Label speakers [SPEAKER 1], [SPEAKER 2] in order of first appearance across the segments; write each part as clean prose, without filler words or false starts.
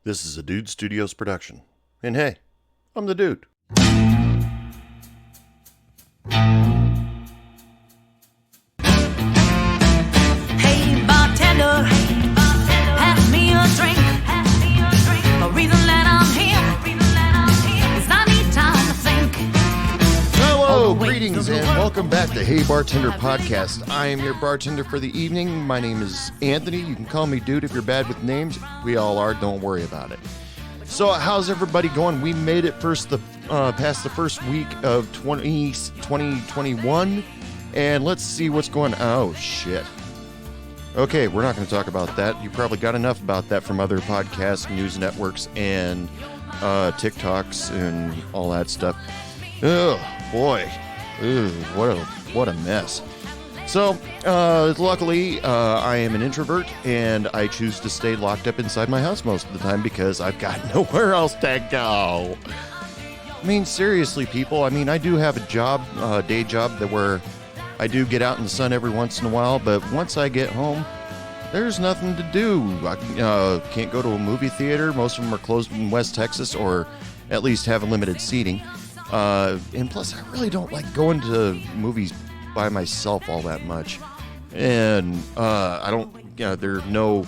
[SPEAKER 1] This is a Dude Studios production. And hey, I'm the dude.
[SPEAKER 2] Hey bartender, pass me a drink. A reason that I'm here is I need time to think.
[SPEAKER 1] Hello, greetings, and welcome back to Hey Bartender Podcast. I am your bartender for the evening. My name is Anthony. You can call me dude if you're bad with names. We all are. Don't worry about it. So, how's everybody going? We made it past the first week of 2021, and let's see what's going on. Oh, shit. Okay, we're not going to talk about that. You probably got enough about that from other podcasts, news networks, and TikToks, and all that stuff. Oh, boy. Ugh, what a mess. So, luckily, I am an introvert, and I choose to stay locked up inside my house most of the time because I've got nowhere else to go. I mean, seriously, people, I do have a job, day job, where I do get out in the sun every once in a while, but once I get home, there's nothing to do. I can't go to a movie theater. Most of them are closed in West Texas, or at least have limited seating. And plus, I really don't like going to movies by myself all that much, and I don't, a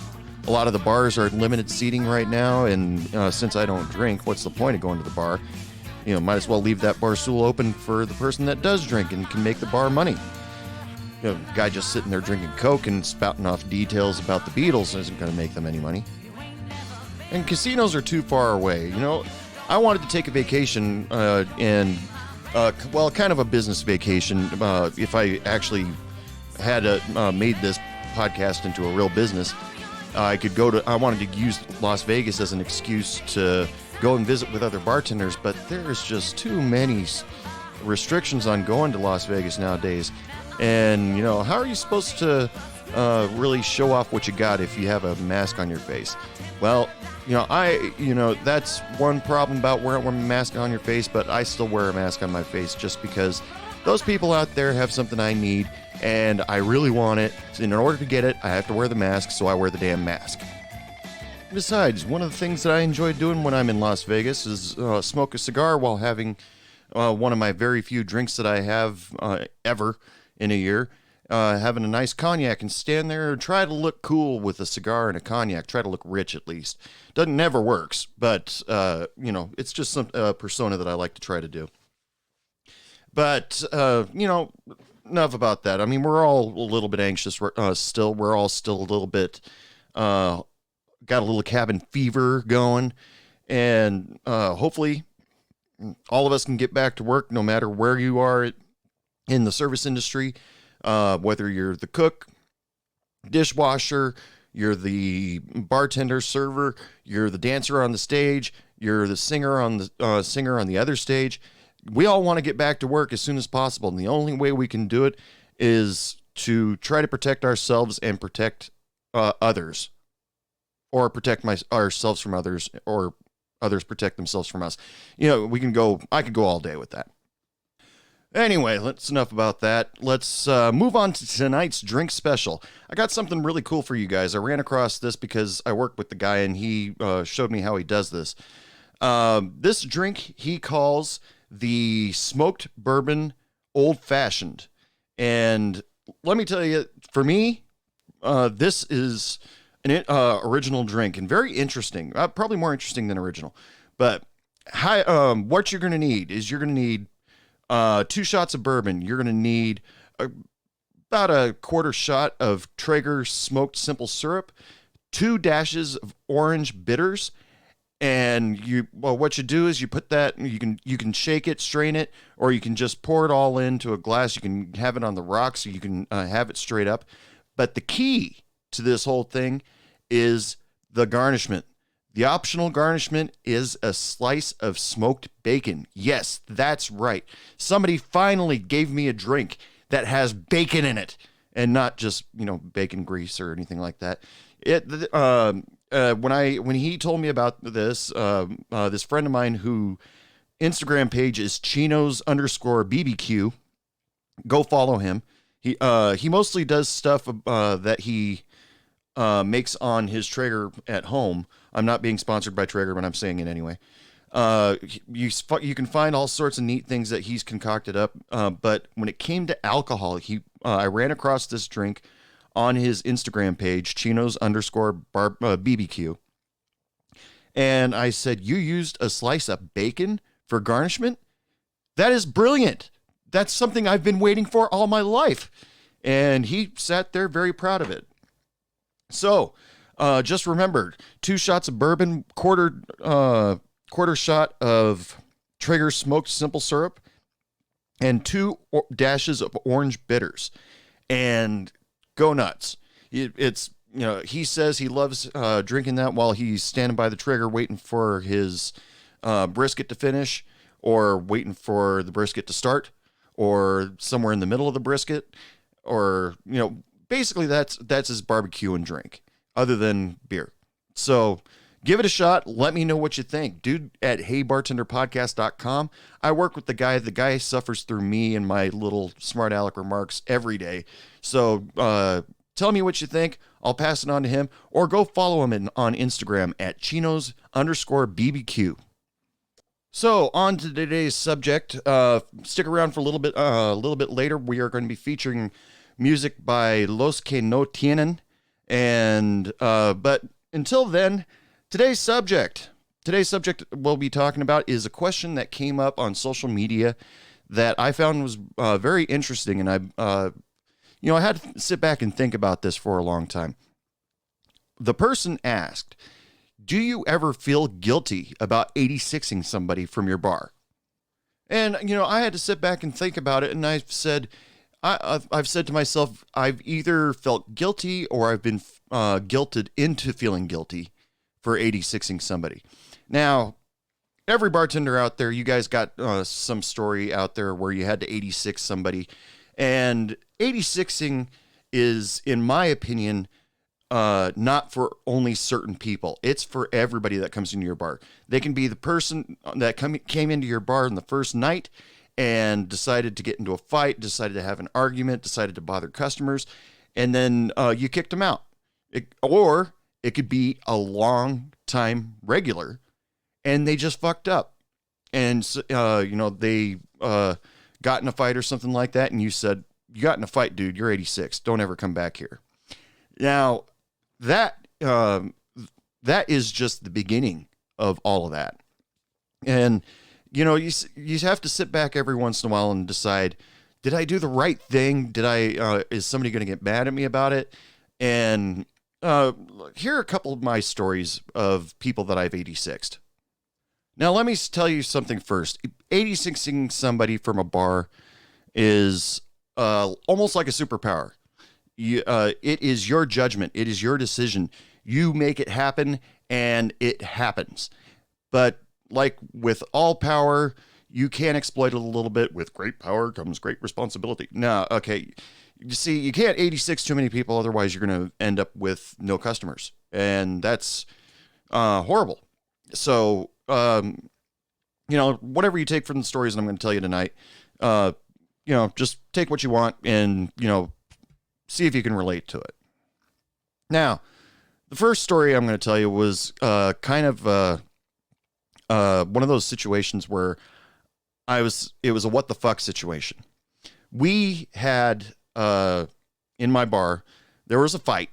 [SPEAKER 1] lot of the bars are limited seating right now, and since I don't drink, what's the point of going to the bar? Might as well leave that bar stool open for the person that does drink and can make the bar money. Guy just sitting there drinking Coke and spouting off details about the Beatles isn't going to make them any money. And casinos are too far away. I wanted to take a vacation, kind of a business vacation. If I actually had made this podcast into a real business, I wanted to use Las Vegas as an excuse to go and visit with other bartenders, but there's just too many restrictions on going to Las Vegas nowadays. And, how are you supposed to really show off what you got if you have a mask on your face? Well, that's one problem about wearing a mask on your face, but I still wear a mask on my face just because those people out there have something I need, and I really want it. In order to get it, I have to wear the mask, so I wear the damn mask. Besides, one of the things that I enjoy doing when I'm in Las Vegas is smoke a cigar while having one of my very few drinks that I have ever in a year. Having a nice cognac and stand there and try to look cool with a cigar and a cognac. Try to look rich, at least. Never works, but, it's just some persona that I like to try to do. But, enough about that. We're all a little bit anxious still. We're all still a little bit, got a little cabin fever going. And hopefully all of us can get back to work no matter where you are in the service industry. Whether you're the cook, dishwasher, you're the bartender, server, you're the dancer on the stage, you're the singer on the other stage, we all want to get back to work as soon as possible. And the only way we can do it is to try to protect ourselves and protect others, or protect ourselves from others, or others protect themselves from us. I could go all day with that. Anyway, that's enough about that. Let's move on to tonight's drink special. I got something really cool for you guys. I ran across this because I work with the guy, and he showed me how he does this. This drink he calls the smoked bourbon old fashioned. And let me tell you, for me, this is an original drink and very interesting. Probably more interesting than original. But what you're going to need is 2 shots of bourbon. You're going to need about a quarter shot of Traeger smoked simple syrup, 2 dashes of orange bitters, and what you do is you put that, you can shake it, strain it, or you can just pour it all into a glass. You can have it on the rocks, so you can have it straight up. But the key to this whole thing is the garnishment. The optional garnishment is a slice of smoked bacon. Yes, that's right. Somebody finally gave me a drink that has bacon in it, and not just, bacon grease or anything like that. When he told me about this, this friend of mine who Instagram page is Chinos_BBQ. Go follow him. He mostly does stuff that he makes on his Traeger at home. I'm not being sponsored by Traeger, but I'm saying it anyway. You can find all sorts of neat things that he's concocted up. But when it came to alcohol, I ran across this drink on his Instagram page, Chinos_BBQ. And I said, you used a slice of bacon for garnishment? That is brilliant. That's something I've been waiting for all my life. And he sat there very proud of it. So, just remember, 2 shots of bourbon, quarter shot of Traeger smoked simple syrup, and 2 dashes of orange bitters. And go nuts. It's, he says he loves drinking that while he's standing by the Traeger waiting for his brisket to finish, or waiting for the brisket to start, or somewhere in the middle of the brisket, or, basically that's his barbecue and drink, other than beer. So give it a shot. Let me know what you think. Dude at heybartenderpodcast.com. I work with the guy. The guy suffers through me and my little smart aleck remarks every day. So tell me what you think. I'll pass it on to him, or go follow him on Instagram at Chinos_BBQ. So on to today's subject. Stick around for a little bit later. We are going to be featuring music by Los Que No Tienen. And, but until then, today's subject we'll be talking about is a question that came up on social media that I found was very interesting. And I had to sit back and think about this for a long time. The person asked, do you ever feel guilty about 86ing somebody from your bar? And, I had to sit back and think about it. And I've said to myself, I've either felt guilty or I've been guilted into feeling guilty for 86ing somebody. Now, every bartender out there, you guys got some story out there where you had to 86 somebody. And 86ing is, in my opinion, not for only certain people. It's for everybody that comes into your bar. They can be the person that came into your bar in the first night and decided to get into a fight, decided to have an argument, decided to bother customers, and then you kicked them out. Or it could be a long time regular, and they just fucked up. And, they got in a fight or something like that, and you said, you got in a fight, dude, you're 86. Don't ever come back here. Now, that is just the beginning of all of that. And, you have to sit back every once in a while and decide, did I do the right thing? Is somebody going to get mad at me about it? And here are a couple of my stories of people that I've 86'd. Now, let me tell you something first. 86ing somebody from a bar is almost like a superpower. It is your judgment. It is your decision. You make it happen, and it happens. But like with all power, you can exploit it a little bit. With great power comes great responsibility. No, okay. You see, you can't 86 too many people, otherwise you're going to end up with no customers. And that's horrible. So, whatever you take from the stories that I'm going to tell you tonight, just take what you want and, see if you can relate to it. Now, the first story I'm going to tell you was kind of one of those situations where it was a what the fuck situation. We had, in my bar, there was a fight,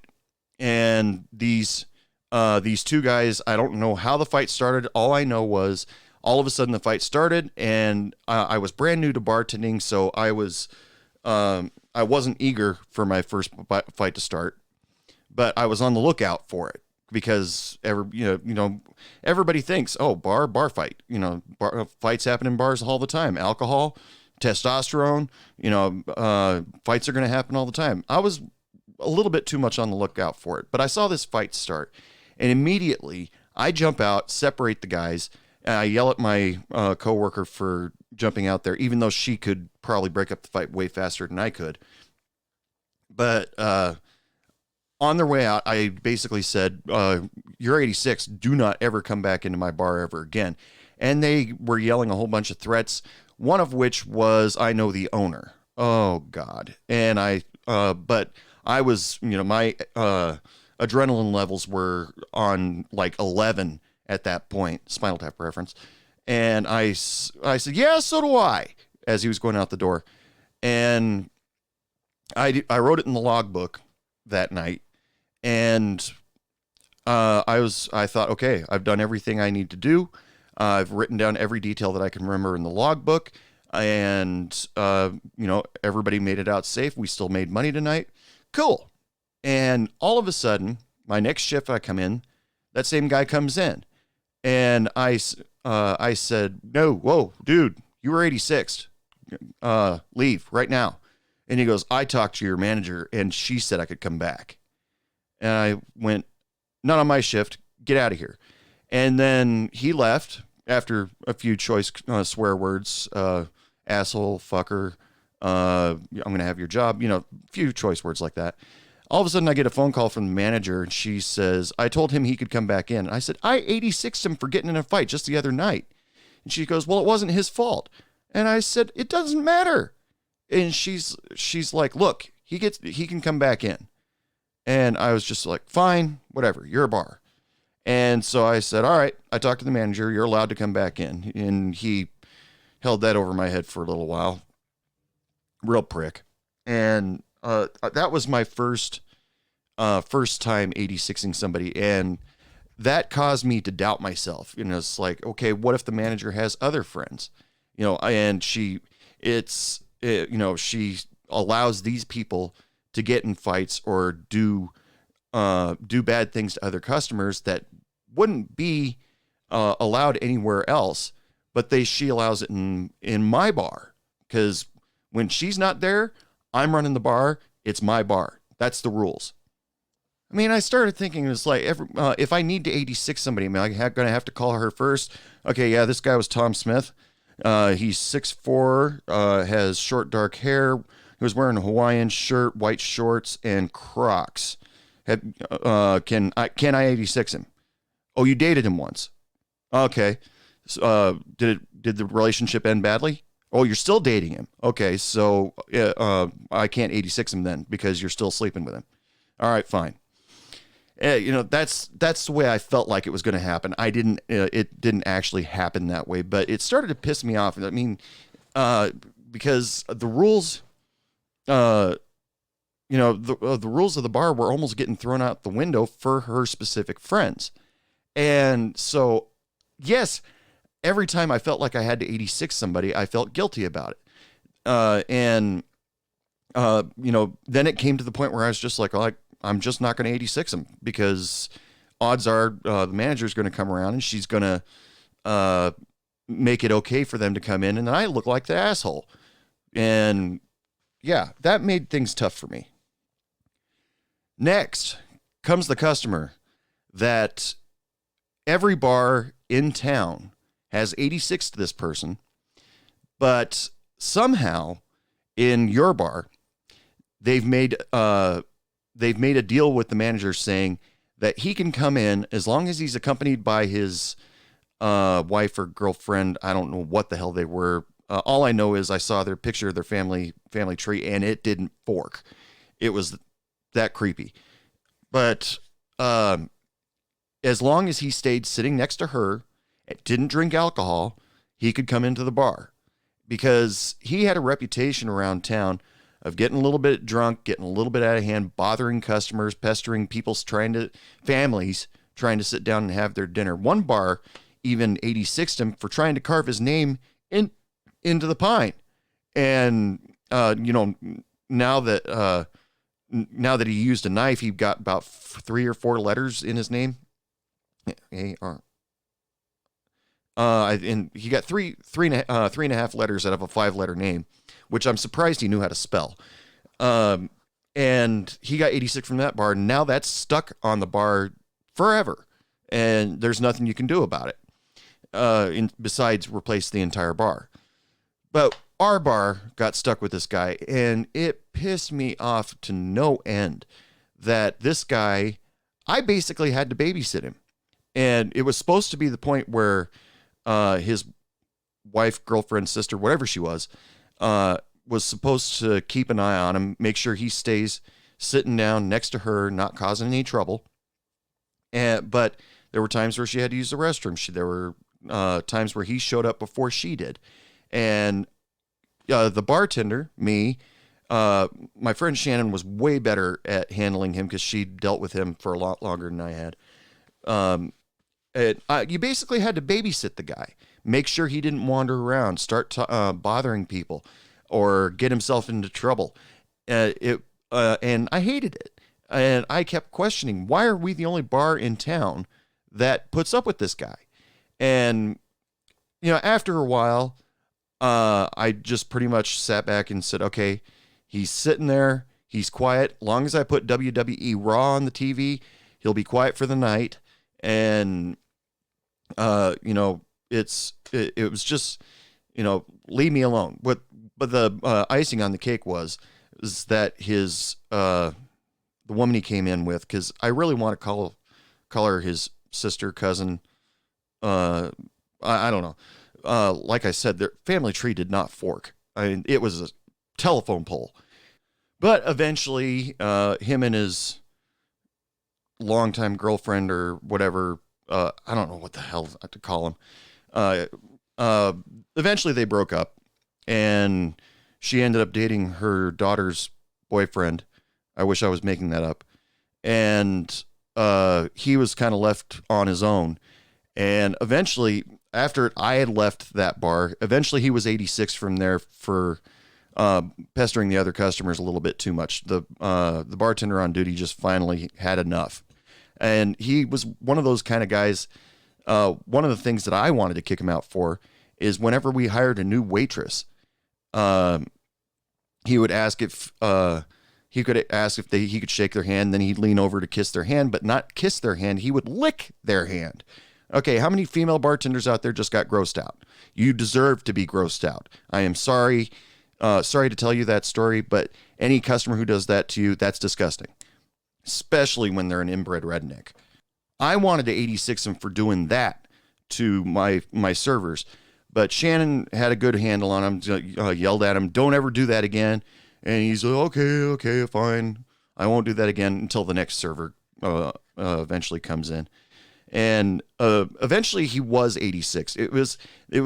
[SPEAKER 1] and these 2 guys, I don't know how the fight started. All I know was all of a sudden the fight started, and I was brand new to bartending, so I wasn't eager for my first fight to start, but I was on the lookout for it because everybody thinks, oh, bar fight, fights happen in bars all the time. Alcohol, testosterone, fights are going to happen all the time. I was a little bit too much on the lookout for it, but I saw this fight start, and immediately I jump out, separate the guys, and I yell at my coworker for jumping out there, even though she could probably break up the fight way faster than I could. But on their way out, I basically said, you're 86, do not ever come back into my bar ever again. And they were yelling a whole bunch of threats, one of which was, I know the owner. Oh, God. And but I was, adrenaline levels were on like 11 at that point, Spinal Tap reference. And I said, yeah, so do I, as he was going out the door. And I wrote it in the logbook that night. And I thought, okay, I've done everything I need to do. I've written down every detail that I can remember in the logbook. And, everybody made it out safe. We still made money tonight. Cool. And all of a sudden, my next shift I come in, that same guy comes in. And I said, no, whoa, dude, you were 86th. Leave right now. And he goes, I talked to your manager and she said I could come back. And I went, not on my shift, get out of here. And then he left after a few choice swear words, asshole, fucker, I'm going to have your job, a few choice words like that. All of a sudden I get a phone call from the manager and she says, I told him he could come back in. I said, I 86'd him for getting in a fight just the other night. And she goes, well, it wasn't his fault. And I said, it doesn't matter. And she's like, look, he can come back in. And I was just like, fine, whatever, you're a bar. And so I said, all right, I talked to the manager, you're allowed to come back in. And he held that over my head for a little while. Real prick. And that was my first time 86ing somebody. And that caused me to doubt myself. It's like, okay, what if the manager has other friends? And she allows these people to get in fights or do bad things to other customers that wouldn't be allowed anywhere else, but she allows it in my bar. Because when she's not there, I'm running the bar. It's my bar. That's the rules. I mean, I started thinking it's like if I need to 86 somebody, I'm going to have to call her first. Okay, yeah, this guy was Tom Smith. He's 6'4", has short dark hair. He was wearing a Hawaiian shirt, white shorts, and Crocs. Can I 86 him? Oh, you dated him once. Okay. Did the relationship end badly? Oh, you're still dating him. Okay, so I can't 86 him then because you're still sleeping with him. All right, fine. That's the way I felt like it was going to happen. It didn't actually happen that way, but it started to piss me off. I mean, because the rules, the rules of the bar were almost getting thrown out the window for her specific friends. And so, yes, every time I felt like I had to 86 somebody, I felt guilty about it. Then it came to the point where I was just like, I'm just not going to 86 him because odds are the manager's going to come around and she's going to make it okay for them to come in. And then I look like the asshole. And yeah, that made things tough for me. Next comes the customer that every bar in town has 86 to this person, but somehow in your bar, they've made a deal with the manager saying that he can come in as long as he's accompanied by his wife or girlfriend. I don't know what the hell they were. All I know is I saw their picture of their family tree and it didn't fork. It was that creepy. But as long as he stayed sitting next to her, didn't drink alcohol, he could come into the bar because he had a reputation around town of getting a little bit drunk, getting a little bit out of hand, bothering customers, pestering families trying to sit down and have their dinner. One bar even 86'd him for trying to carve his name into the pine. And, now that he used a knife, he got about 3 or 4 letters in his name. A-R. And he got three and a half letters out of a 5-letter name, which I'm surprised he knew how to spell. And he got 86 from that bar. Now that's stuck on the bar forever. And there's nothing you can do about it. Besides replace the entire bar. But our bar got stuck with this guy, and it pissed me off to no end that this guy, I basically had to babysit him. And it was supposed to be the point where his wife, girlfriend, sister, whatever she was supposed to keep an eye on him, make sure he stays sitting down next to her, not causing any trouble. But there were times where she had to use the restroom. There were times where he showed up before she did. And the bartender, me, my friend Shannon was way better at handling him because she dealt with him for a lot longer than I had. You basically had to babysit the guy, make sure he didn't wander around, start bothering people, or get himself into trouble. And I hated it. And I kept questioning, why are we the only bar in town that puts up with this guy? And, after a while, I just pretty much sat back and said, okay, he's sitting there. He's quiet. As long as I put WWE Raw on the TV, he'll be quiet for the night. And, it was just, leave me alone. But the icing on the cake was that his, the woman he came in with, because I really want to call her his sister, cousin. I don't know. Like I said, their family tree did not fork. I mean, it was a telephone pole. But eventually, him and his longtime girlfriend or whatever, I don't know what the hell to call him. Eventually they broke up, and she ended up dating her daughter's boyfriend. I wish I was making that up. And he was kind of left on his own. And eventually, after I had left that bar, eventually he was 86 from there for pestering the other customers a little bit too much. The bartender on duty just finally had enough. And he was one of those kind of guys. One of the things that I wanted to kick him out for is whenever we hired a new waitress, he would ask if he could shake their hand. Then he'd lean over to kiss their hand, but not kiss their hand. He would lick their hand. Okay, how many female bartenders out there just got grossed out? You deserve to be grossed out. I am sorry. Sorry to tell you that story, but any customer who does that to you, that's disgusting. Especially when they're an inbred redneck. I wanted to 86 him for doing that to my servers, but Shannon had a good handle on him, yelled at him, don't ever do that again. And he's like, okay, fine. I won't do that again until the next server eventually comes in. And eventually he was 86. It was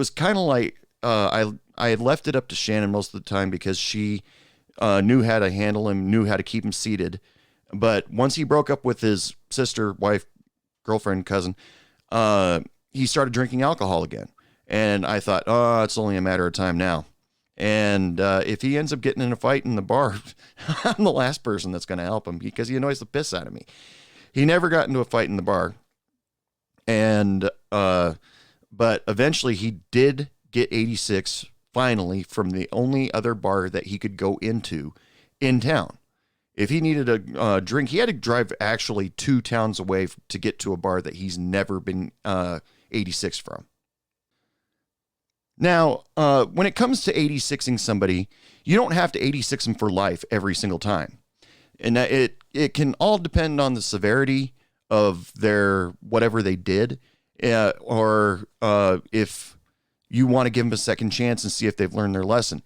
[SPEAKER 1] kind of like I had left it up to Shannon most of the time because she knew how to handle him, knew how to keep him seated. But once he broke up with his sister, wife, girlfriend, cousin, he started drinking alcohol again. And I thought, it's only a matter of time now. And if he ends up getting in a fight in the bar, I'm the last person that's going to help him because he annoys the piss out of me. He never got into a fight in the bar. And but eventually he did get 86 finally from the only other bar that he could go into in town. If he needed a drink, he had to drive actually 2 towns away to get to a bar that he's never been 86 from. Now, when it comes to 86ing somebody, you don't have to 86 them for life every single time. And it can all depend on the severity of their whatever they did, or if you want to give them a second chance and see if they've learned their lesson.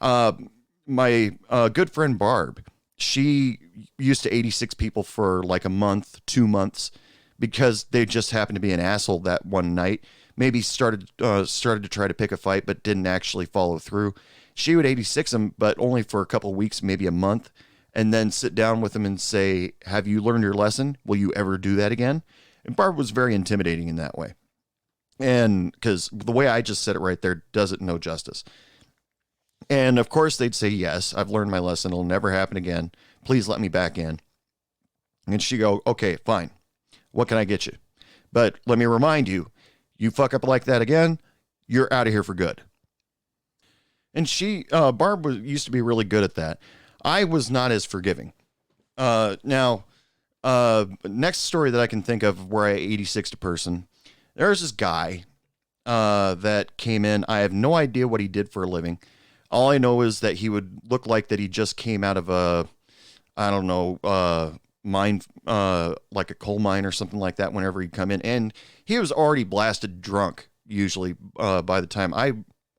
[SPEAKER 1] My good friend Barb, she used to 86 people for like a month, 2 months, because they just happened to be an asshole that one night. Maybe started to try to pick a fight, but didn't actually follow through. She would 86 them, but only for a couple of weeks, maybe a month, and then sit down with them and say, have you learned your lesson? Will you ever do that again? And Barb was very intimidating in that way. And because the way I just said it right there does it no justice. And of course they'd say, yes, I've learned my lesson. It'll never happen again. Please let me back in. And she'd go, okay, fine. What can I get you? But let me remind you, you fuck up like that again, you're out of here for good. And Barb used to be really good at that. I was not as forgiving. Now, next story that I can think of where I 86'd a person, there's this guy that came in. I have no idea what he did for a living. All I know is that he would look like that he just came out of a, I don't know, mine, like a coal mine or something like that whenever he'd come in. And he was already blasted drunk, usually, by the time I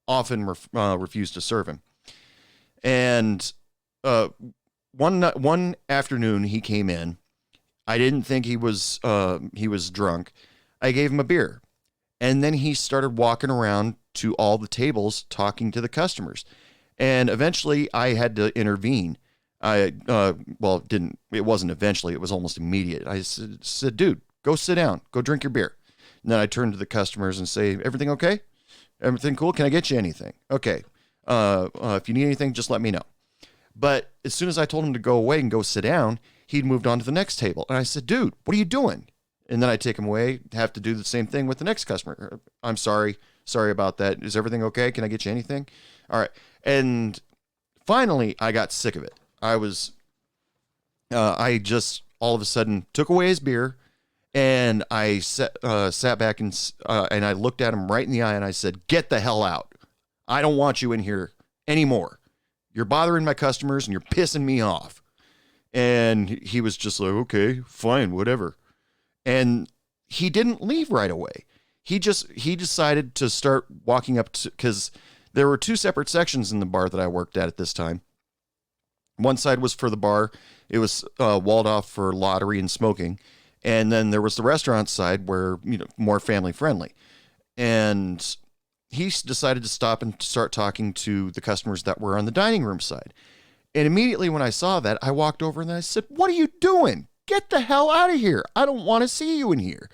[SPEAKER 1] often refused to serve him. And one afternoon he came in. I didn't think he was drunk. I gave him a beer. And then he started walking around to all the tables talking to the customers. And eventually I had to intervene. It wasn't eventually, it was almost immediate. I said, dude, go sit down, go drink your beer. And then I turned to the customers and say, everything okay? Everything cool? Can I get you anything? Okay. If you need anything, just let me know. But as soon as I told him to go away and go sit down, he'd moved on to the next table. And I said, dude, what are you doing? And then I take him away, have to do the same thing with the next customer. I'm sorry about that. Is everything okay? Can I get you anything? All right. And finally, I got sick of it. I just all of a sudden took away his beer, and I sat back and I looked at him right in the eye and I said, get the hell out. I don't want you in here anymore. You're bothering my customers and you're pissing me off. And he was just like, okay, fine, whatever. And he didn't leave right away. He decided to start walking up to, because there were two separate sections in the bar that I worked at this time. One side was for the bar. It was walled off for lottery and smoking. And then there was the restaurant side where, more family friendly. And he decided to stop and start talking to the customers that were on the dining room side. And immediately when I saw that, I walked over and I said, what are you doing? Get the hell out of here. I don't want to see you in here.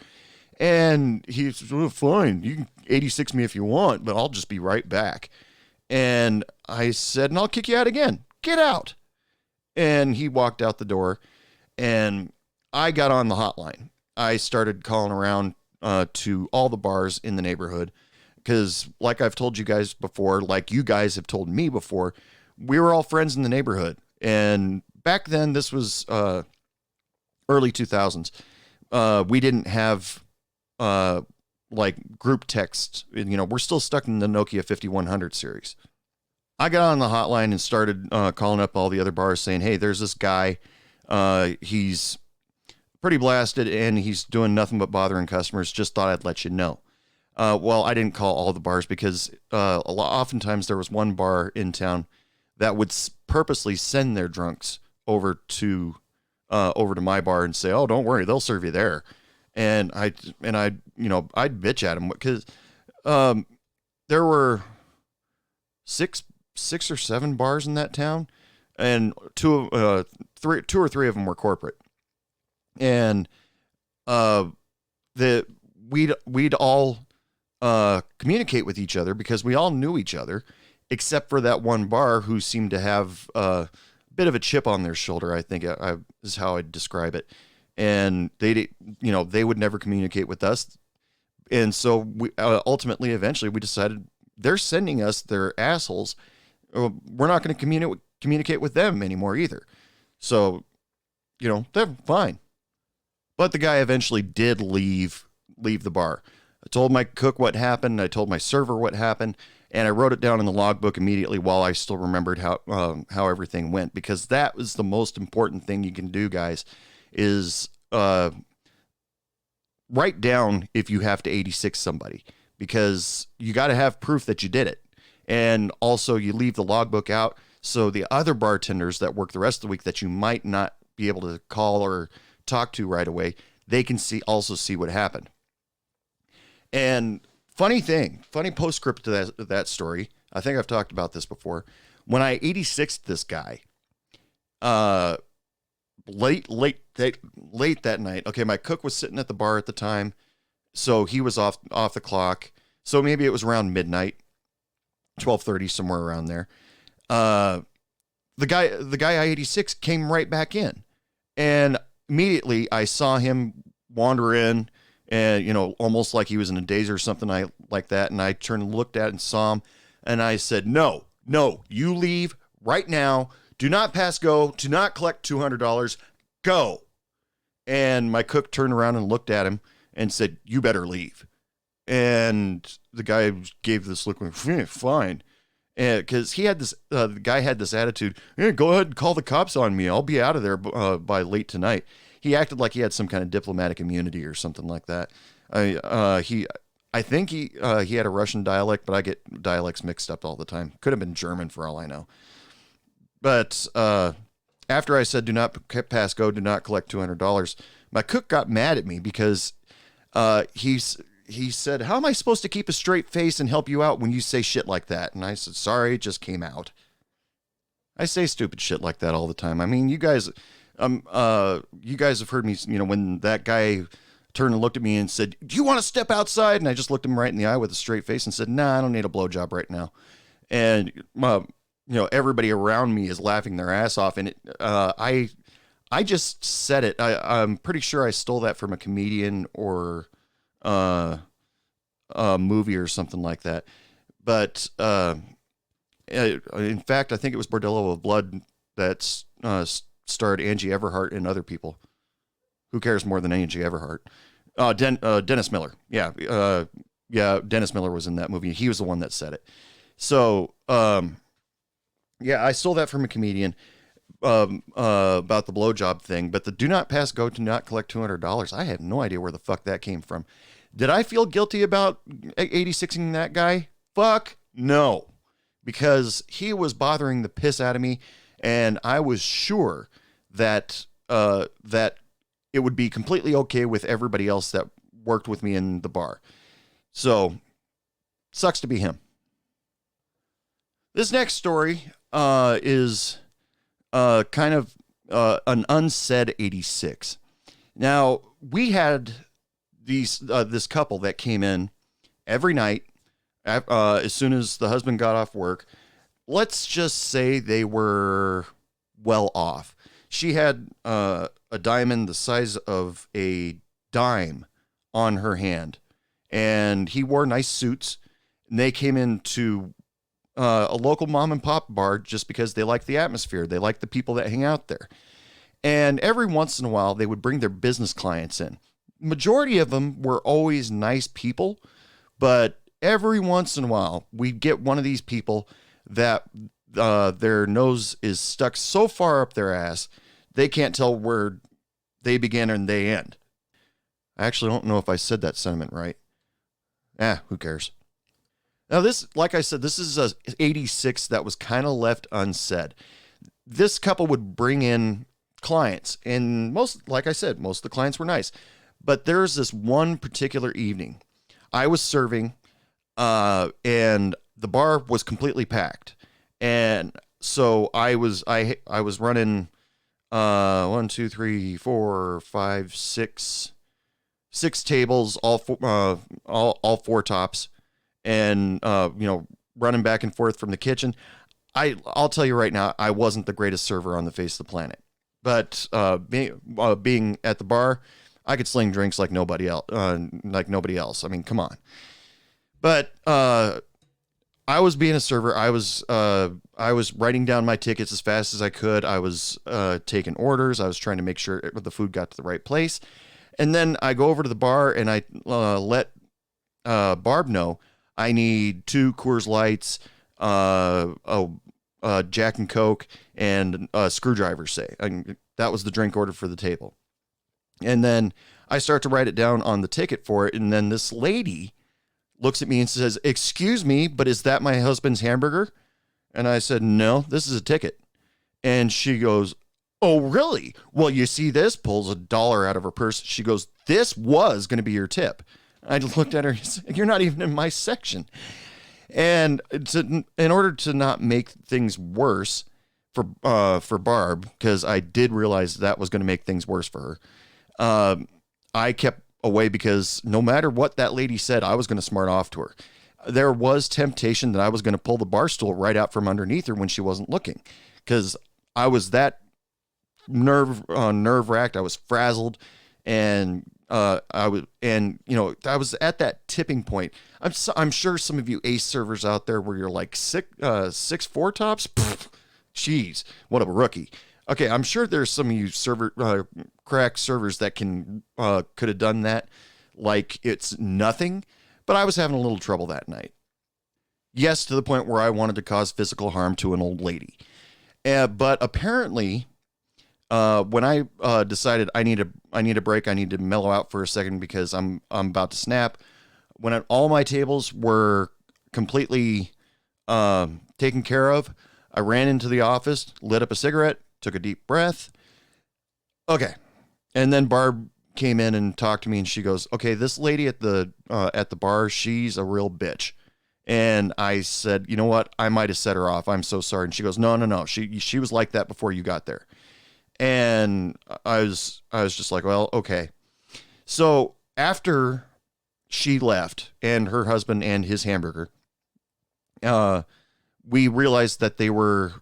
[SPEAKER 1] And he said, well, fine. You can 86 me if you want, but I'll just be right back. And I said, and I'll kick you out again. Get out. And he walked out the door, and I got on the hotline. I started calling around to all the bars in the neighborhood because, like I've told you guys before, like you guys have told me before, we were all friends in the neighborhood. And back then, this was early 2000s. We didn't have like group text. We're still stuck in the Nokia 5100 series. I got on the hotline and started calling up all the other bars saying, hey, there's this guy. He's pretty blasted and he's doing nothing but bothering customers. Just thought I'd let you know. Well, I didn't call all the bars because oftentimes there was one bar in town that would purposely send their drunks over to my bar and say, oh, don't worry, they'll serve you there. And I'd bitch at them because there were six or seven bars in that town, and two or three of them were corporate. And we'd all communicate with each other because we all knew each other, except for that one bar who seemed to have a bit of a chip on their shoulder, I think is how I'd describe it. And they would never communicate with us. And so we eventually we decided they're sending us their assholes. We're not going to communicate with them anymore either. So, they're fine. But the guy eventually did leave the bar. I told my cook what happened. I told my server what happened. And I wrote it down in the logbook immediately while I still remembered how everything went. Because that was the most important thing you can do, guys, is write down if you have to 86 somebody. Because you got to have proof that you did it. And also you leave the logbook out so the other bartenders that work the rest of the week that you might not be able to call or talk to right away, they can see what happened. And funny postscript to that story, I think I've talked about this before. When I 86'd this guy, late that night, okay, my cook was sitting at the bar at the time, so he was off the clock. So maybe it was around midnight, 12:30, somewhere around there. The guy I 86 came right back in, and immediately I saw him wander in, and almost like he was in a daze or something like that. And I turned and looked at and saw him, and I said, "No, you leave right now. Do not pass go. Do not collect $200. Go." And my cook turned around and looked at him and said, "You better leave." And the guy gave this look like, fine. Because he had this, the guy had this attitude, go ahead and call the cops on me. I'll be out of there by late tonight. He acted like he had some kind of diplomatic immunity or something like that. I think he had a Russian dialect, but I get dialects mixed up all the time. Could have been German for all I know. But after I said, do not pass go, do not collect $200, my cook got mad at me because he said, how am I supposed to keep a straight face and help you out when you say shit like that? And I said, sorry, it just came out. I say stupid shit like that all the time. I mean, you guys have heard me, when that guy turned and looked at me and said, do you want to step outside? And I just looked him right in the eye with a straight face and said, nah, I don't need a blowjob right now. And, everybody around me is laughing their ass off. And I just said it. I'm pretty sure I stole that from a comedian or a movie or something like that. But in fact, I think it was Bordello of Blood that starred Angie Everhart and other people. Who cares more than Angie Everhart? Dennis Miller. Yeah, Dennis Miller was in that movie. He was the one that said it. So, I stole that from a comedian about the blowjob thing. But the do not pass go to not collect $200. I have no idea where the fuck that came from. Did I feel guilty about 86ing that guy? Fuck no. Because he was bothering the piss out of me, and I was sure that that it would be completely okay with everybody else that worked with me in the bar. So, sucks to be him. This next story is kind of an unsaid 86. Now, we had this couple that came in every night as soon as the husband got off work. Let's just say they were well off. She had a diamond the size of a dime on her hand, and he wore nice suits, and they came into a local mom and pop bar just because they like the atmosphere. They like the people that hang out there. And every once in a while, they would bring their business clients in. Majority of them were always nice people, but every once in a while, we'd get one of these people that their nose is stuck so far up their ass, they can't tell where they begin and they end. I actually don't know if I said that sentiment right. Who cares? Now this, like I said, this is a 86 that was kind of left unsaid. This couple would bring in clients, and like I said, most of the clients were nice. But there's this one particular evening I was serving, and the bar was completely packed. And so I was running 1, 2, 3, 4, 5, 6 tables, all four tops, and running back and forth from the kitchen. I'll tell you right now, I wasn't the greatest server on the face of the planet, but being at the bar, I could sling drinks like nobody else. I mean, come on. But I was being a server. I was writing down my tickets as fast as I could. I was taking orders. I was trying to make sure the food got to the right place. And then I go over to the bar and I let Barb know I need 2 Coors Lights, Jack and Coke, and a screwdriver. That was the drink order for the table. And then I start to write it down on the ticket for it. And then this lady looks at me and says, "Excuse me, but is that my husband's hamburger?" And I said, "No, this is a ticket." And she goes, "Oh, really? Well, you see this?" Pulls $1 out of her purse. She goes, "This was going to be your tip." I looked at her and said, "You're not even in my section." And in order to not make things worse for Barb, because I did realize that was going to make things worse for her, I kept away, because no matter what that lady said, I was going to smart off to her. There was temptation that I was going to pull the bar stool right out from underneath her when she wasn't looking, because I was that nerve-wracked. I was frazzled, and I was at that tipping point. I'm sure some of you ace servers out there where you're like 6'4" tops. Jeez, what a rookie. Okay, I'm sure there's some of you crack servers that could have done that like it's nothing, but I was having a little trouble that night. Yes, to the point where I wanted to cause physical harm to an old lady. But apparently, when I decided I need a break, I need to mellow out for a second because I'm about to snap. When all my tables were completely taken care of, I ran into the office, lit up a cigarette, took a deep breath. Okay. And then Barb came in and talked to me, and she goes, okay, this lady at the bar, she's a real bitch. And I said, you know what? I might have set her off. I'm so sorry. And she goes, no. She was like that before you got there. And I was just like, well, okay. So after she left and her husband and his hamburger, we realized that they were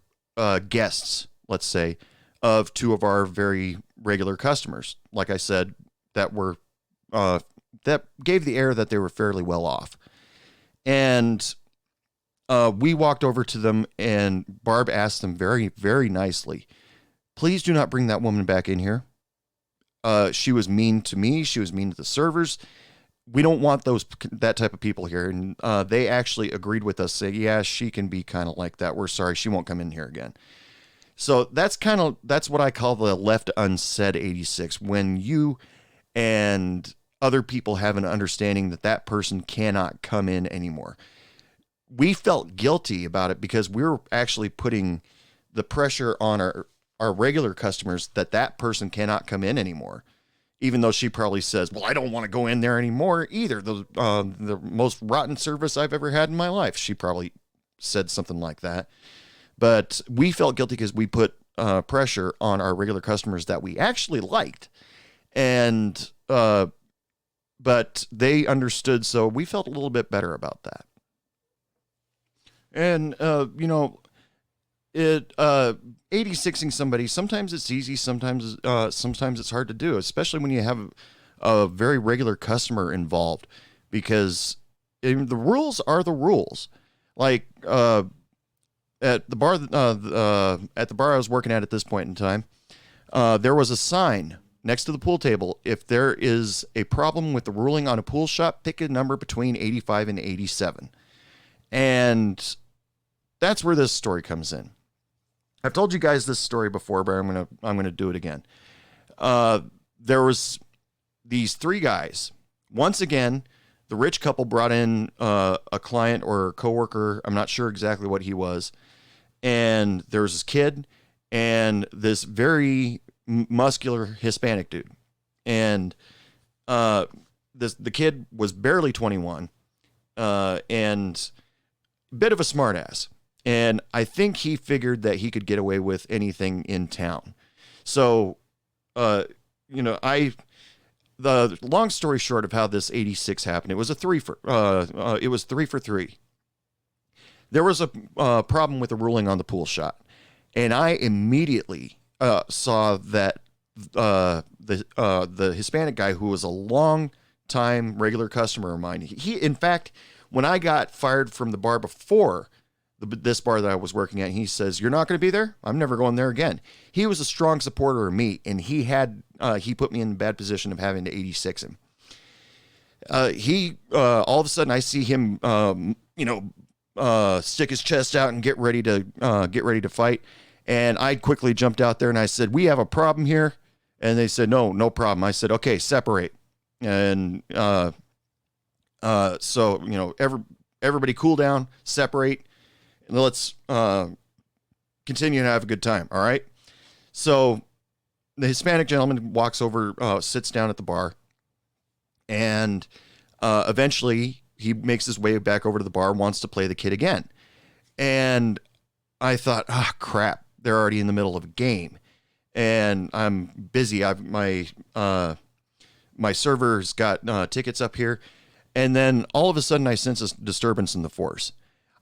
[SPEAKER 1] guests, let's say, of two of our very regular customers. Like I said, that were that gave the air that they were fairly well off. And we walked over to them, and Barb asked them very, very nicely, please do not bring that woman back in here. She was mean to me. She was mean to the servers. We don't want that type of people here. And they actually agreed with us, say, yeah, she can be kind of like that. We're sorry. She won't come in here again. So that's what I call the left unsaid 86. When you and other people have an understanding that person cannot come in anymore. We felt guilty about it because we were actually putting the pressure on our regular customers that person cannot come in anymore. Even though she probably says, well, I don't want to go in there anymore either. The most rotten service I've ever had in my life. She probably said something like that. But we felt guilty because we put pressure on our regular customers that we actually liked. And, but they understood. So we felt a little bit better about that. And, 86ing somebody, sometimes it's easy, sometimes it's hard to do, especially when you have a very regular customer involved, because the rules are the rules. Like at the bar I was working at this point in time, there was a sign next to the pool table. If there is a problem with the ruling on a pool shop, pick a number between 85 and 87. And that's where this story comes in. I've told you guys this story before, but I'm gonna do it again. There was these three guys. Once again, the rich couple brought in a client or a coworker. I'm not sure exactly what he was. And there was this kid and this very muscular Hispanic dude. And the kid was barely 21 and a bit of a smartass. And I think he figured that he could get away with anything in town. So, the long story short of how this 86 happened, it was three for three. There was a problem with the ruling on the pool shot. And I immediately saw that the Hispanic guy, who was a long time regular customer of mine, he in fact, when I got fired from the bar before this bar that I was working at, he says, you're not going to be there? I'm never going there again. He was a strong supporter of me, and he put me in a bad position of having to 86 him. All of a sudden I see him, stick his chest out and get ready to fight. And I quickly jumped out there and I said, we have a problem here. And they said, no problem. I said, okay, separate. And, so, everybody cool down, separate, and let's continue to have a good time. All right. So the Hispanic gentleman walks over, sits down at the bar, and eventually he makes his way back over to the bar, wants to play the kid again. And I thought, oh, crap, they're already in the middle of a game. And I'm busy. My server's got tickets up here. And then all of a sudden I sense a disturbance in the force.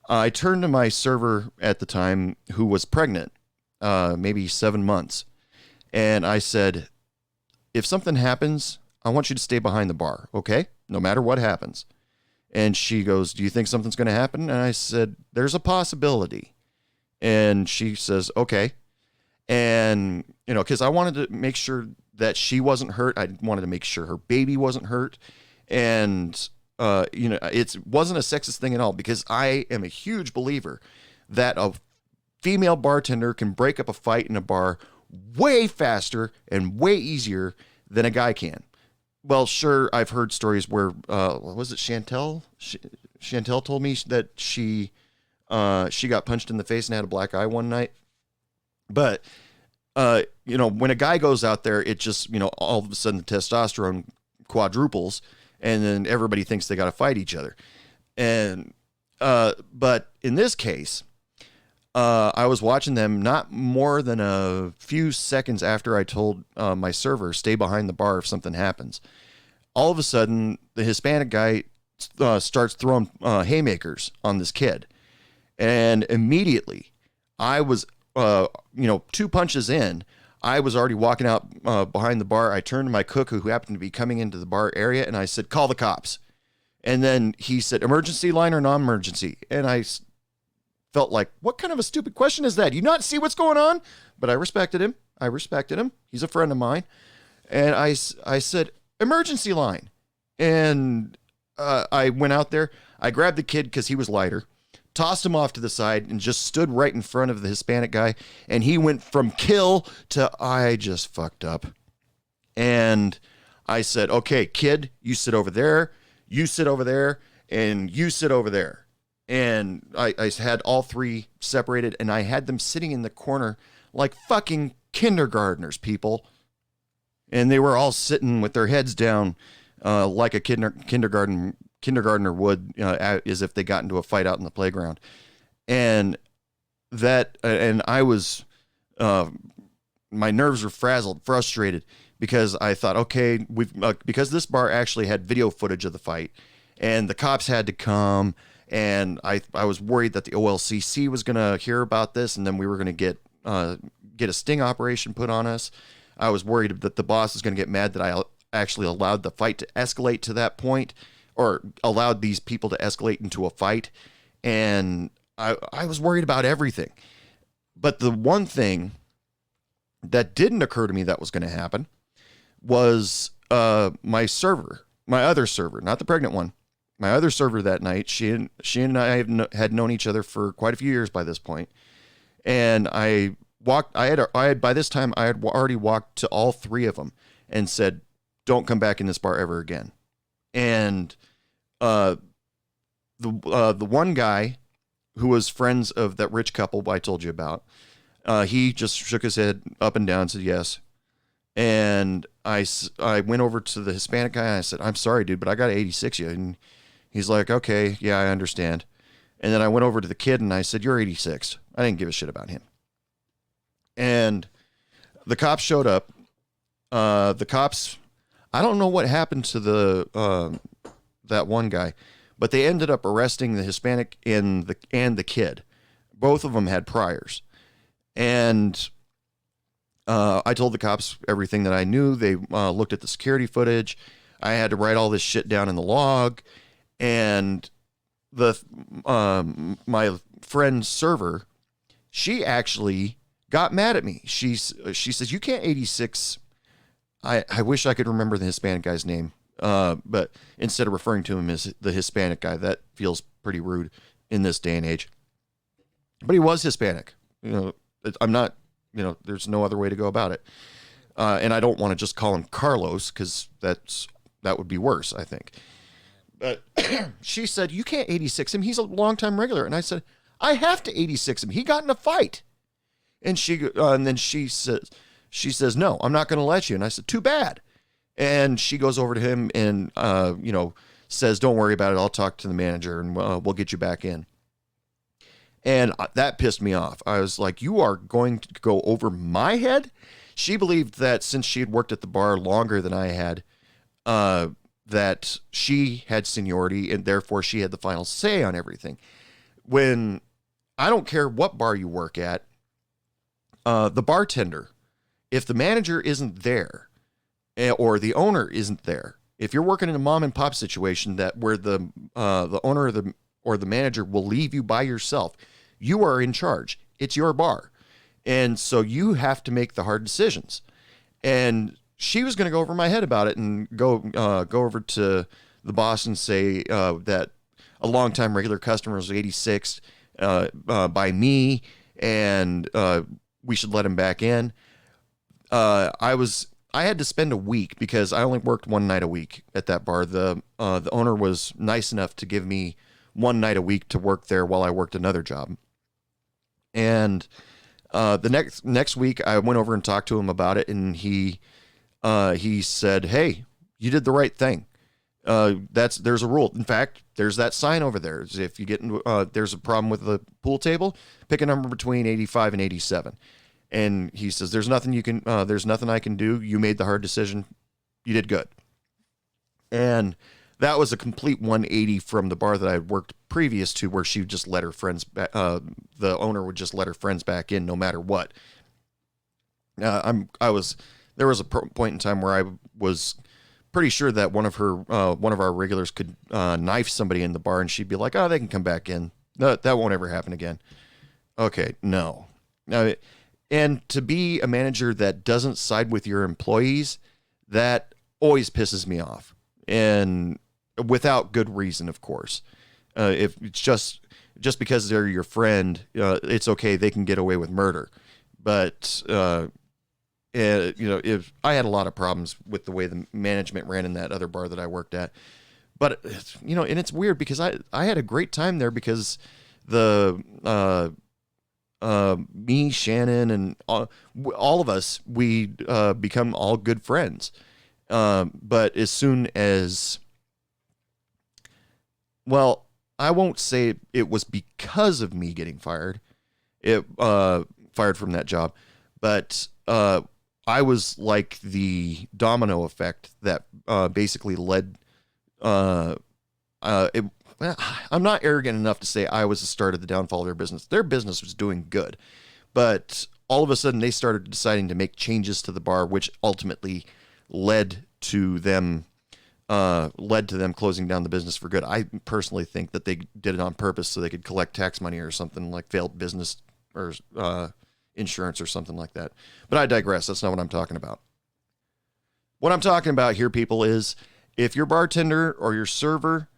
[SPEAKER 1] I turned to my server at the time, who was pregnant, maybe 7 months. And I said, if something happens, I want you to stay behind the bar, okay? No matter what happens. And she goes, do you think something's going to happen? And I said, there's a possibility. And she says, okay. And, because I wanted to make sure that she wasn't hurt. I wanted to make sure her baby wasn't hurt. And, it wasn't a sexist thing at all, because I am a huge believer that a female bartender can break up a fight in a bar way faster and way easier than a guy can. Well, sure, I've heard stories where, was it Chantel? Chantel told me that she got punched in the face and had a black eye one night. But when a guy goes out there, it just, all of a sudden the testosterone quadruples, and then everybody thinks they got to fight each other. And, but in this case, I was watching them not more than a few seconds after I told my server, stay behind the bar if something happens. All of a sudden, the Hispanic guy starts throwing haymakers on this kid. And immediately, I was, 2 punches in, I was already walking out behind the bar. I turned to my cook, who happened to be coming into the bar area, and I said, call the cops. And then he said, emergency line or non-emergency? And I felt like, what kind of a stupid question is that? Do you not see what's going on? But I respected him. He's a friend of mine. And I said, emergency line. And I went out there. I grabbed the kid because he was lighter, tossed him off to the side, and just stood right in front of the Hispanic guy. And he went from kill to I just fucked up. And I said, okay, kid, you sit over there, you sit over there, and you sit over there. And I had all 3 separated, and I had them sitting in the corner like fucking kindergartners, people. And they were all sitting with their heads down like a kindergartner would, as if they got into a fight out in the playground. And I was, my nerves were frazzled, frustrated, because I thought, okay, because this bar actually had video footage of the fight, and the cops had to come, and I was worried that the OLCC was going to hear about this, and then we were going to get a sting operation put on us. I was worried that the boss was going to get mad that I actually allowed the fight to escalate to that point, or allowed these people to escalate into a fight. And I was worried about everything. But the one thing that didn't occur to me that was going to happen was my other server, not the pregnant one. My other server that night, she and I had known each other for quite a few years by this point. And by this time I had already walked to all 3 of them and said, don't come back in this bar ever again. And the one guy who was friends of that rich couple I told you about, he just shook his head up and down and said yes. And I went over to the Hispanic guy and I said, I'm sorry, dude, but I got to 86 you. And he's like, okay, yeah, I understand. And then I went over to the kid and I said, you're 86. I didn't give a shit about him. And the cops showed up. The cops, I don't know what happened to that one guy, but they ended up arresting the Hispanic and the kid. Both of them had priors. And I told the cops everything that I knew. They looked at the security footage. I had to write all this shit down in the log. And my friend's server, she actually got mad at me. She says, you can't 86. I wish I could remember the Hispanic guy's name. But instead of referring to him as the Hispanic guy, that feels pretty rude in this day and age. But he was Hispanic. I'm not, there's no other way to go about it. And I don't want to just call him Carlos, because that would be worse, I think. But she said, you can't 86 him. He's a longtime regular. And I said, I have to 86 him. He got in a fight. And then she says, no, I'm not going to let you. And I said, too bad. And she goes over to him and, says, don't worry about it. I'll talk to the manager and we'll get you back in. And that pissed me off. I was like, you are going to go over my head? She believed that since she had worked at the bar longer than I had, that she had seniority and therefore she had the final say on everything. When I don't care what bar you work at, the bartender, if the manager isn't there or the owner isn't there, if you're working in a mom and pop situation where the owner or the manager will leave you by yourself, you are in charge. It's your bar. And so you have to make the hard decisions. And she was going to go over my head about it and go over to the boss and say that a longtime regular customer was 86 by me, and we should let him back in. I had to spend a week because I only worked one night a week at that bar. The owner was nice enough to give me one night a week to work there while I worked another job. And The next week, I went over and talked to him about it, and he said, "Hey, you did the right thing. There's a rule. In fact, there's that sign over there. If you get into there's a problem with the pool table, pick a number between 85 and 87." And he says, "There's nothing I can do. You made the hard decision. You did good." And that was a complete 180 from the bar that I had worked previous to, where she would just let her friends back. The owner would just let her friends back in no matter what. There was a point in time where I was pretty sure that one of our regulars could knife somebody in the bar, and she'd be like, "Oh, they can come back in. No, that won't ever happen again." Okay, no. And to be a manager that doesn't side with your employees, that always pisses me off, and without good reason, of course. If it's just because they're your friend, it's okay. They can get away with murder. But if I had a lot of problems with the way the management ran in that other bar that I worked at, but and it's weird because I had a great time there because me, Shannon, and all of us, we become all good friends. But as soon as, well, I won't say it was because of me getting fired from that job, but I was like the domino effect that basically led. I'm not arrogant enough to say I was the start of the downfall of their business. Their business was doing good, but all of a sudden they started deciding to make changes to the bar, which ultimately led to them closing down the business for good. I personally think that they did it on purpose so they could collect tax money or something, like failed business or insurance or something like that. But I digress. That's not what I'm talking about. What I'm talking about here, people, is if your bartender or your server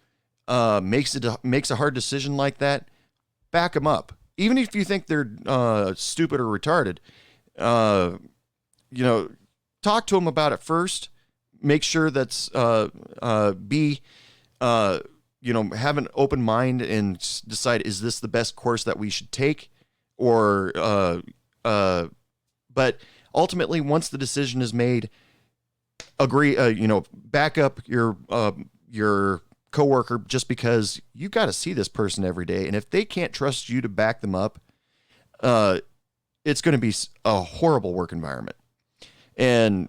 [SPEAKER 1] makes a hard decision like that, back them up. Even if you think they're stupid or retarded, talk to them about it first. Make sure that's have an open mind and decide, is this the best course that we should take, or but ultimately, once the decision is made, agree. Back up your coworker, just because you got to see this person every day, and if they can't trust you to back them up, it's going to be a horrible work environment. And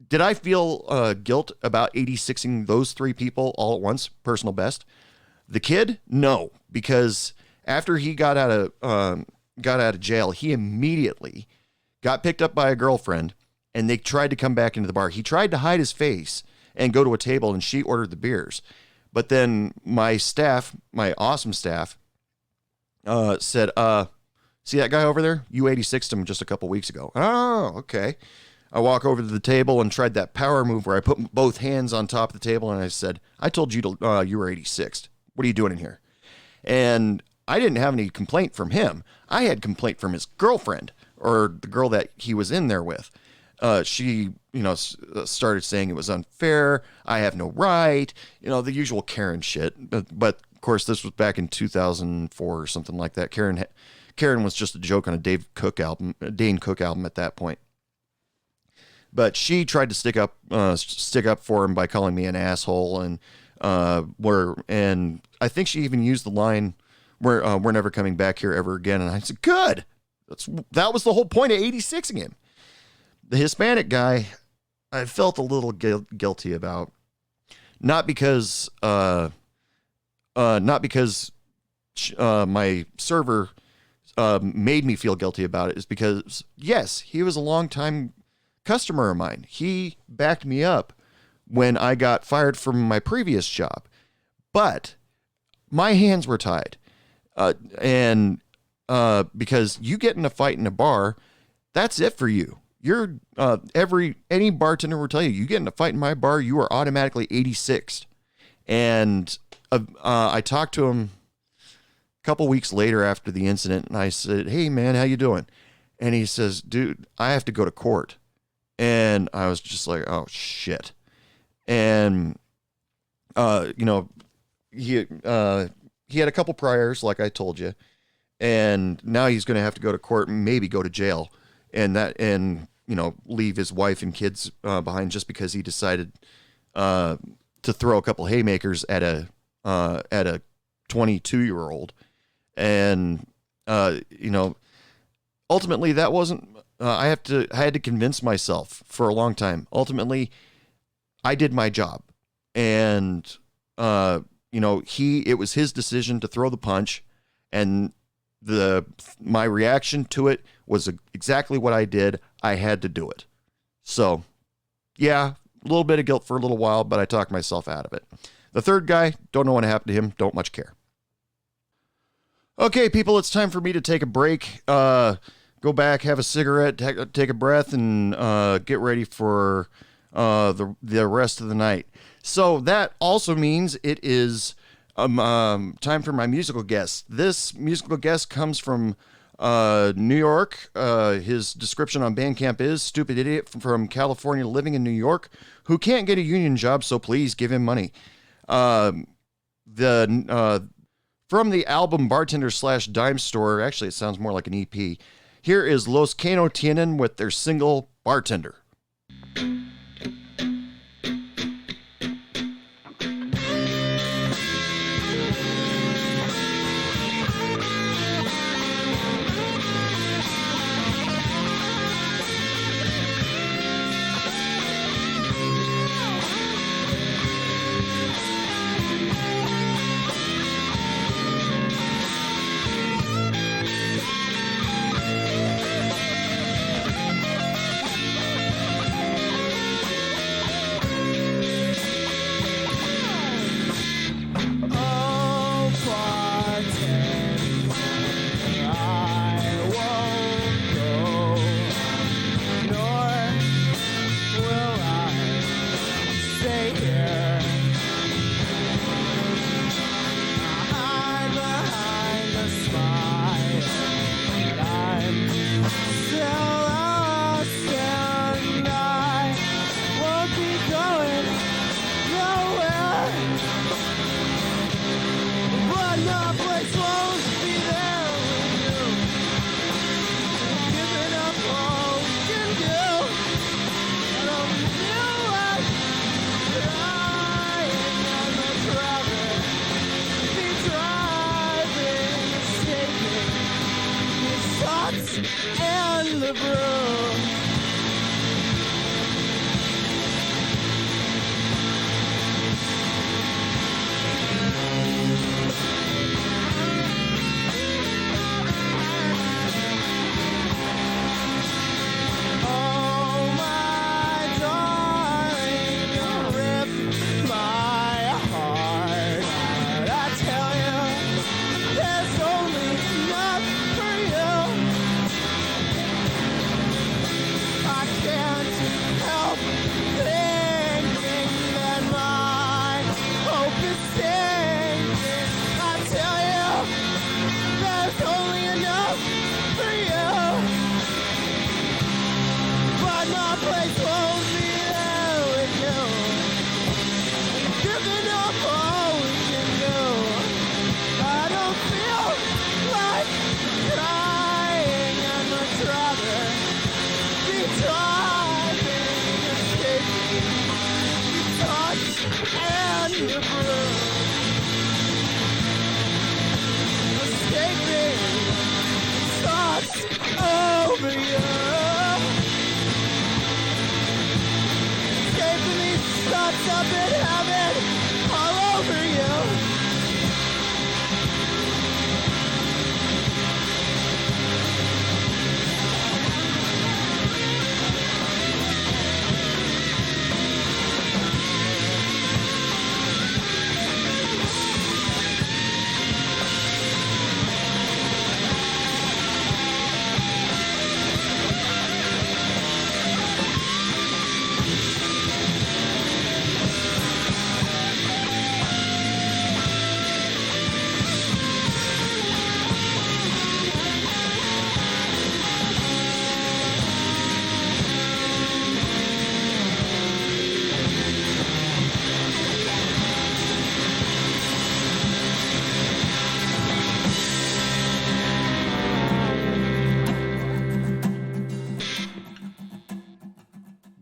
[SPEAKER 1] did I feel guilt about 86ing those three people all at once? Personal best. The kid, no, because after he got out of jail, he immediately got picked up by a girlfriend, and they tried to come back into the bar. He tried to hide his face and go to a table, and she ordered the beers. But then my awesome staff, said, "See that guy over there? You 86'd him just a couple weeks ago." Oh, okay. I walk over to the table and tried that power move where I put both hands on top of the table, and I said, "I told you you were 86th. What are you doing in here?" And I didn't have any complaint from him. I had complaint from his girlfriend, or the girl that he was in there with. She, started saying it was unfair. I have no right. The usual Karen shit. But of course, this was back in 2004 or something like that. Karen was just a joke on a Dane Cook album at that point. But she tried to stick up for him by calling me an asshole, and I think she even used the line, we're never coming back here ever again. And I said, good. That was the whole point of 86ing him. The Hispanic guy, I felt a little guilty about, not because my server made me feel guilty about it. Is because, yes, he was a longtime customer of mine. He backed me up when I got fired from my previous job, but my hands were tied. Because you get in a fight in a bar, that's it for you. You're any bartender will tell you, you get in a fight in my bar, you are automatically 86th. And I talked to him a couple weeks later after the incident, and I said, "Hey man, how you doing?" And he says, "Dude, I have to go to court." And I was just like, "Oh shit." And he had a couple priors, like I told you. and now he's going to have to go to court and maybe go to jail, and leave his wife and kids behind just because he decided to throw a couple haymakers at a 22-year-old. And ultimately that wasn't. I had to convince myself for a long time. Ultimately, I did my job, and it was his decision to throw the punch, and my reaction to it was exactly what I did. I had to do it. So, yeah, a little bit of guilt for a little while, but I talked myself out of it. The third guy, don't know what happened to him, don't much care. Okay, people, it's time for me to take a break. Go back, have a cigarette, take a breath, and get ready for the rest of the night. So that also means it is time for my musical guest. This musical guest comes from New York. His description on Bandcamp is stupid idiot from California living in New York who can't get a union job, so please give him money. From the album Bartender / Dime Store, actually it sounds more like an EP. Here is Los Que No Tienen with their single Bartender.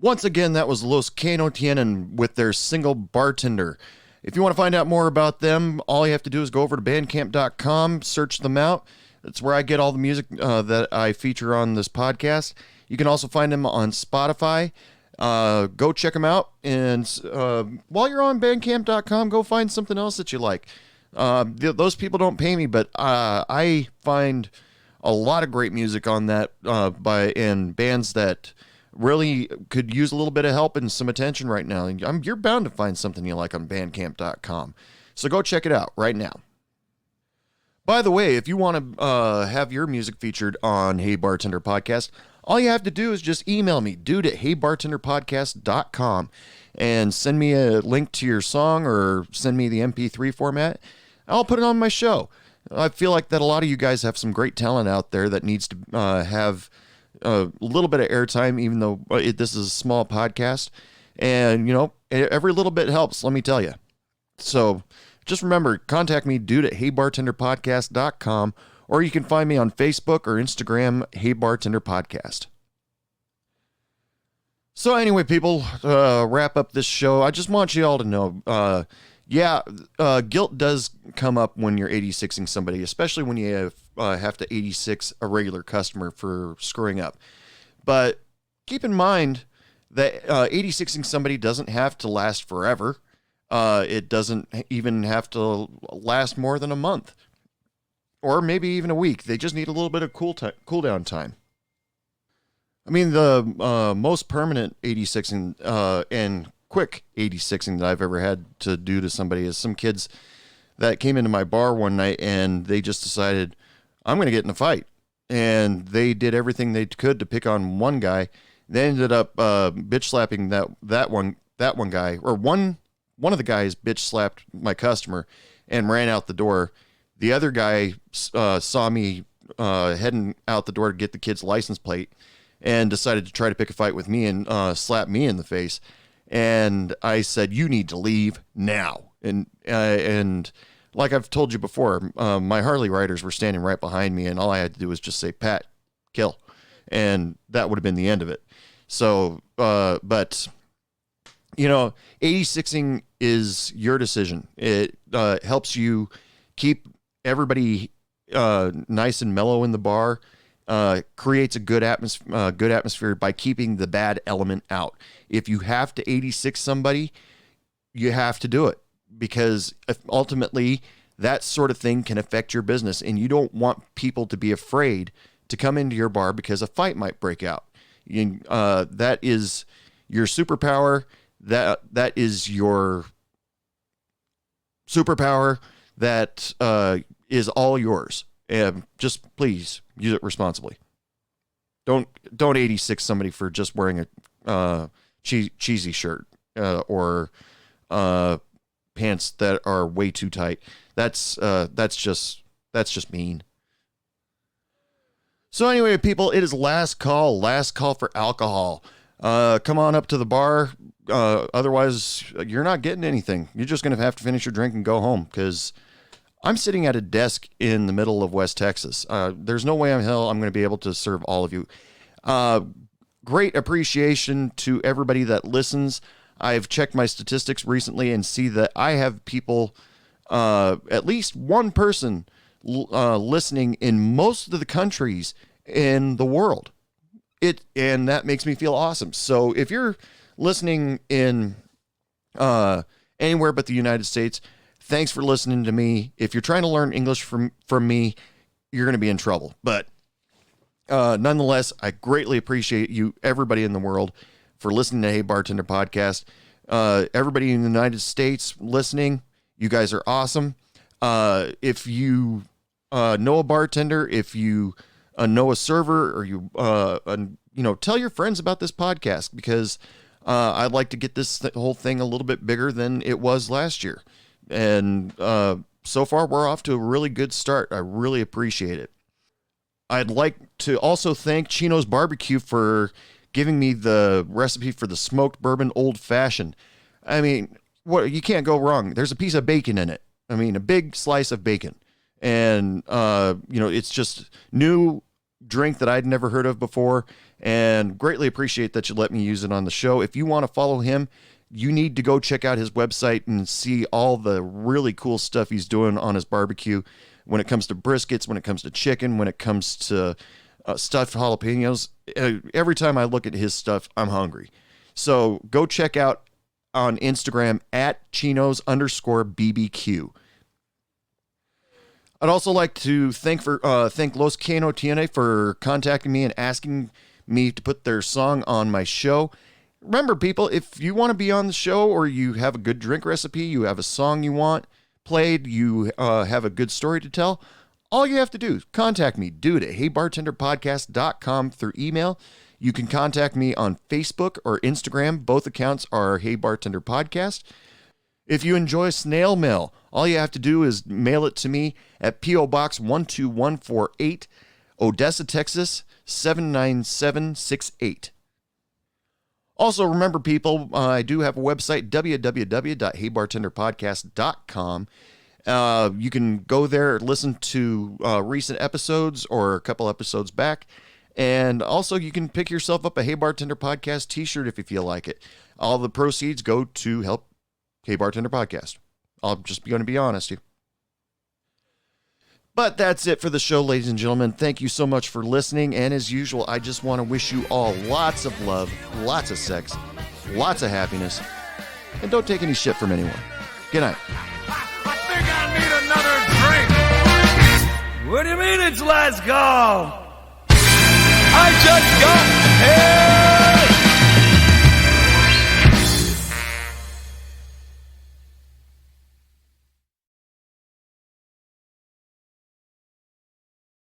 [SPEAKER 1] Once again, that was Los Que No Tienen with their single Bartender. If you want to find out more about them, all you have to do is go over to bandcamp.com, search them out. That's where I get all the music that I feature on this podcast. You can also find them on Spotify. Go check them out. And while you're on bandcamp.com, go find something else that you like. Those people don't pay me, but I find a lot of great music on that and bands that really could use a little bit of help and some attention right now. You're bound to find something you like on bandcamp.com. So go check it out right now. By the way, if you want to have your music featured on Hey Bartender Podcast, all you have to do is just email me, dude@heybartenderpodcast.com, and send me a link to your song or send me the MP3 format. I'll put it on my show. I feel like that a lot of you guys have some great talent out there that needs to have a little bit of airtime, even though this is a small podcast. And, every little bit helps, let me tell you. So just remember, contact me, dude@heybartenderpodcast.com, or you can find me on Facebook or Instagram, Hey Bartender Podcast. So anyway, people, wrap up this show. I just want you all to know, guilt does come up when you're 86ing somebody, especially when you have to 86 a regular customer for screwing up. But keep in mind that 86ing somebody doesn't have to last forever. It doesn't even have to last more than a month or maybe even a week. They just need a little bit of cool down time. I mean, the most permanent 86ing and quick 86ing that I've ever had to do to somebody is some kids that came into my bar one night and they just decided, I'm going to get in a fight. And they did everything they could to pick on one guy. They ended up bitch slapping that one guy, or one of the guys bitch slapped my customer and ran out the door. The other guy saw me heading out the door to get the kid's license plate and decided to try to pick a fight with me and slap me in the face. And I said, you need to leave now. And like I've told you before, my Harley riders were standing right behind me, and all I had to do was just say, Pat, kill. And that would have been the end of it. So, but 86ing is your decision. It helps you keep everybody nice and mellow in the bar, creates a good atmosphere by keeping the bad element out. If you have to 86 somebody, you have to do it, because ultimately that sort of thing can affect your business, and you don't want people to be afraid to come into your bar because a fight might break out. That is your superpower. That is your superpower. That is all yours. And just please use it responsibly. Don't 86 somebody for just wearing a cheesy shirt or pants that are way too tight. That's just mean. So anyway, people, it is last call for alcohol. Come on up to the bar. Otherwise, you're not getting anything. You're just going to have to finish your drink and go home, because I'm sitting at a desk in the middle of West Texas. There's no way in hell I'm going to be able to serve all of you. Great appreciation to everybody that listens. I've checked my statistics recently and see that I have people, at least one person listening in most of the countries in the world. And that makes me feel awesome. So if you're listening in anywhere but the United States, thanks for listening to me. If you're trying to learn English from me, you're going to be in trouble. But nonetheless, I greatly appreciate you, everybody in the world, for listening to Hey Bartender Podcast. Everybody in the United States listening, you guys are awesome. If you know a bartender, if you know a server, or you tell your friends about this podcast, because I'd like to get this whole thing a little bit bigger than it was last year. And so far, we're off to a really good start. I really appreciate it. I'd like to also thank Chino's Barbecue for giving me the recipe for the smoked bourbon old fashioned. I mean, you can't go wrong. There's a piece of bacon in it. I mean, a big slice of bacon. And, it's just new drink that I'd never heard of before, and greatly appreciate that you let me use it on the show. If you want to follow him, you need to go check out his website and see all the really cool stuff he's doing on his barbecue when it comes to briskets, when it comes to chicken, when it comes to stuffed jalapenos. Every time I look at his stuff, I'm hungry. So go check out on Instagram at Chinos_BBQ. I'd also like to thank Los Que No Tienen for contacting me and asking me to put their song on my show. Remember, people, if you want to be on the show or you have a good drink recipe, you have a song you want played, you have a good story to tell, all you have to do is contact me. Do it at heybartenderpodcast.com through email. You can contact me on Facebook or Instagram. Both accounts are Hey Bartender Podcast. If you enjoy snail mail, all you have to do is mail it to me at P.O. Box 12148, Odessa, Texas 79768. Also, remember, people, I do have a website, www.heybartenderpodcast.com. You can go there, listen to recent episodes or a couple episodes back. And also, you can pick yourself up a Hey Bartender Podcast t-shirt if you feel like it. All the proceeds go to help Hey Bartender Podcast. I'll just going to be honest with you. But that's it for the show, ladies and gentlemen. Thank you so much for listening. And as usual, I just want to wish you all lots of love, lots of sex, lots of happiness, and don't take any shit from anyone. Good night.
[SPEAKER 3] I think I need another drink. What do you mean it's last call? I just